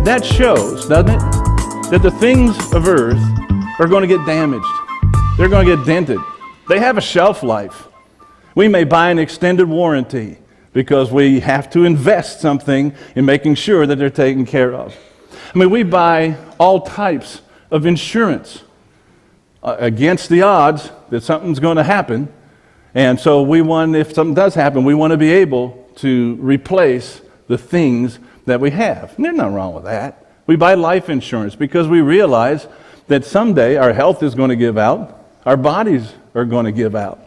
That shows, doesn't it, that the things of earth are going to get damaged. They're going to get dented. They have a shelf life. We may buy an extended warranty because we have to invest something in making sure that they're taken care of. I mean, we buy all types of insurance against the odds that something's going to happen. And so if something does happen, we want to be able to replace the things that we have. And there's nothing wrong with that. We buy life insurance because we realize that someday our health is going to give out, our bodies are going to give out.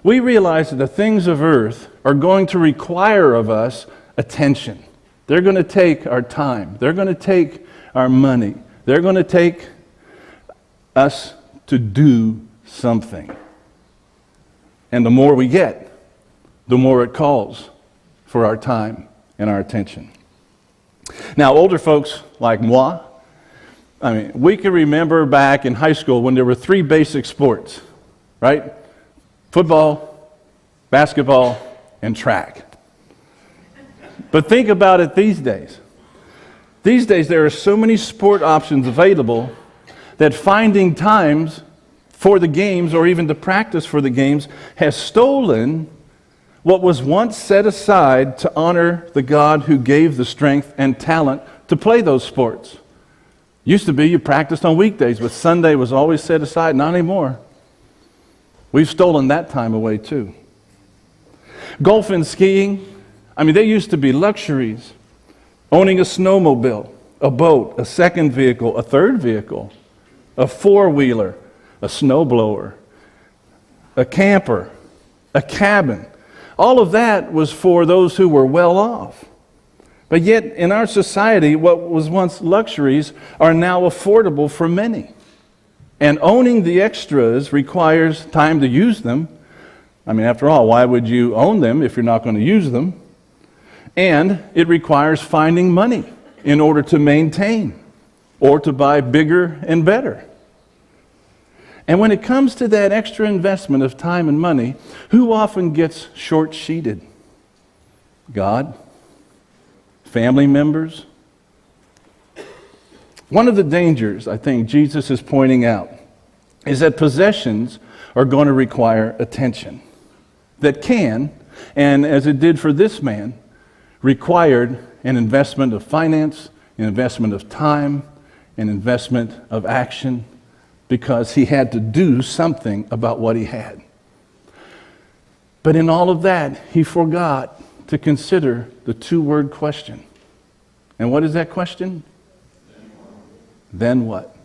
We realize that the things of earth are going to require of us attention. They're going to take our time. They're going to take our money. They're going to take us to do something. And the more we get, the more it calls for our time and our attention. Now, older folks like moi, we can remember back in high school when there were 3 basic sports, right? Football, basketball, and track. But think about it these days. These days, there are so many sport options available that finding times for the games or even to practice for the games has stolen what was once set aside to honor the God who gave the strength and talent to play those sports. Used to be you practiced on weekdays, but Sunday was always set aside. Not anymore. We've stolen that time away too. Golf and skiing, they used to be luxuries. Owning a snowmobile, a boat, a second vehicle, a third vehicle, a four-wheeler, a snowblower, a camper, a cabin. All of that was for those who were well off. But yet, in our society, what was once luxuries are now affordable for many. And owning the extras requires time to use them. After all, why would you own them if you're not going to use them? And it requires finding money in order to maintain or to buy bigger and better. And when it comes to that extra investment of time and money, who often gets short-sheeted? God? Family members? One of the dangers, I think, Jesus is pointing out is that possessions are going to require attention. That can, and as it did for this man, required an investment of finance, an investment of time, an investment of action, because he had to do something about what he had. But in all of that, he forgot to consider the 2-word question. And what is that question? Then what?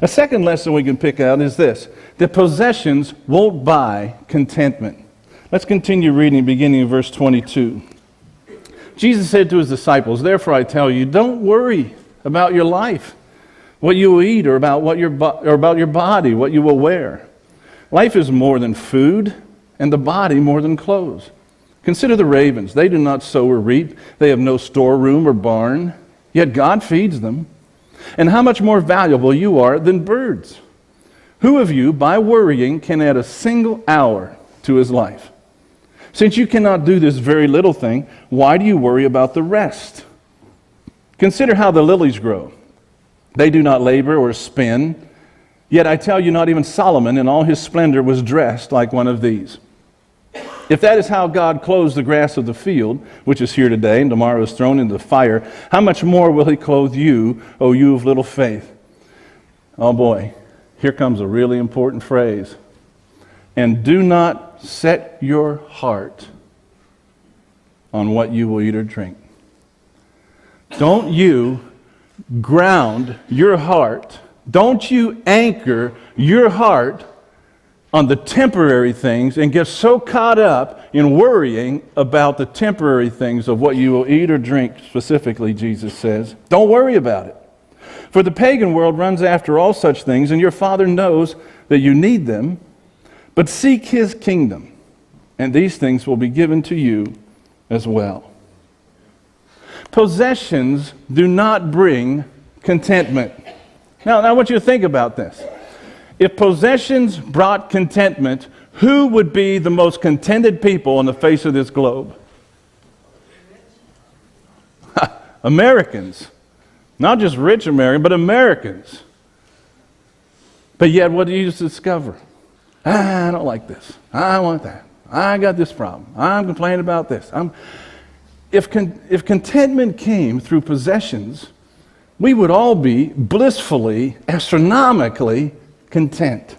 A second lesson we can pick out is this: that possessions won't buy contentment. Let's continue reading, beginning in verse 22. Jesus said to his disciples, "Therefore I tell you, don't worry about your life, what you will eat, or about your body, what you will wear. Life is more than food, and the body more than clothes. Consider the ravens. They do not sow or reap. They have no storeroom or barn, yet God feeds them. And how much more valuable you are than birds. Who of you, by worrying, can add a single hour to his life? Since you cannot do this very little thing, why do you worry about the rest? Consider how the lilies grow. They do not labor or spin. Yet I tell you, not even Solomon in all his splendor was dressed like one of these. If that is how God clothes the grass of the field, which is here today and tomorrow is thrown into the fire, how much more will he clothe you, O you of little faith?" Oh boy, here comes a really important phrase. "And do not set your heart on what you will eat or drink." Don't you ground your heart, don't you anchor your heart on the temporary things and get so caught up in worrying about the temporary things of what you will eat or drink, specifically, Jesus says. Don't worry about it. For the pagan world runs after all such things, and your Father knows that you need them. But seek his kingdom, and these things will be given to you as well. Possessions do not bring contentment. Now I want you to think about this. If possessions brought contentment, who would be the most contented people on the face of this globe? Americans. Not just rich Americans, but Americans. But yet, what do you discover? I don't like this. I want that. I got this problem. I'm complaining about this. If contentment came through possessions, we would all be blissfully, astronomically content.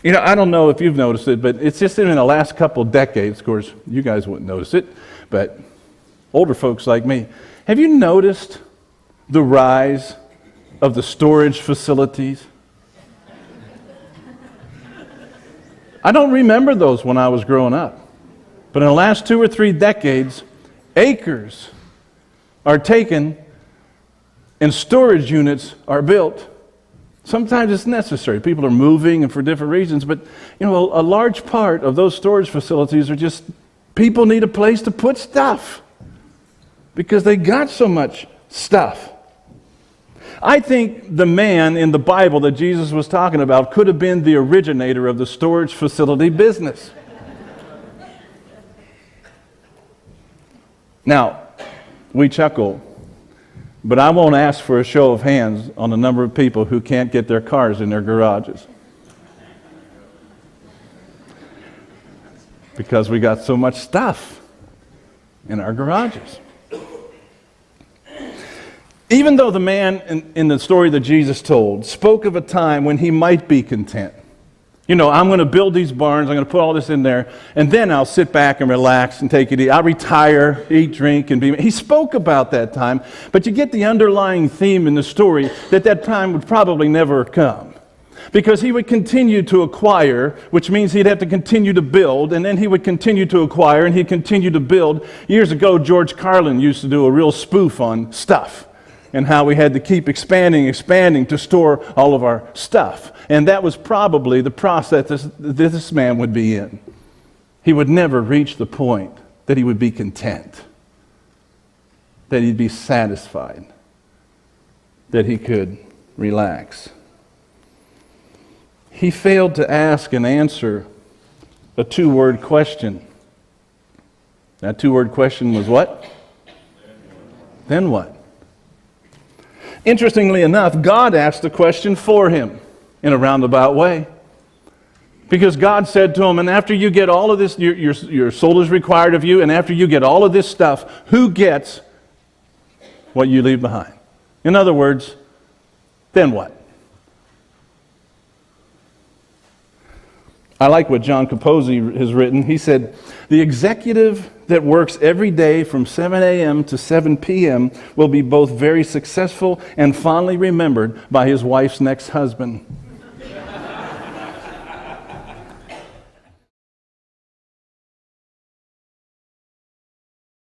You know, I don't know if you've noticed it, but it's just in the last couple decades. Of course, you guys wouldn't notice it, but older folks like me, have you noticed the rise of the storage facilities? I don't remember those when I was growing up. But in the last 2 or 3 decades, acres are taken and storage units are built. Sometimes it's necessary. People are moving and for different reasons, but you know, a large part of those storage facilities are just people need a place to put stuff because they got so much stuff. I think the man in the Bible that Jesus was talking about could have been the originator of the storage facility business. Now, we chuckle, but I won't ask for a show of hands on the number of people who can't get their cars in their garages. Because we got so much stuff in our garages. Even though the man in the story that Jesus told spoke of a time when he might be content. You know, I'm going to build these barns, I'm going to put all this in there, and then I'll sit back and relax and take it easy. I'll retire, eat, drink, and be... He spoke about that time, but you get the underlying theme in the story that time would probably never come. Because he would continue to acquire, which means he'd have to continue to build, and then he would continue to acquire, and he'd continue to build. Years ago, George Carlin used to do a real spoof on stuff, and how we had to keep expanding to store all of our stuff. And that was probably the process that this man would be in. He would never reach the point that he would be content, that he'd be satisfied, that he could relax. He failed to ask and answer a 2-word question. That 2-word question was what? Then what? Interestingly enough, God asked the question for him in a roundabout way. Because God said to him, and after you get all of this, your soul is required of you, and after you get all of this stuff, who gets what you leave behind? In other words, then what? I like what John Capozzi has written. He said, the executive that works every day from 7 a.m. to 7 p.m. will be both very successful and fondly remembered by his wife's next husband.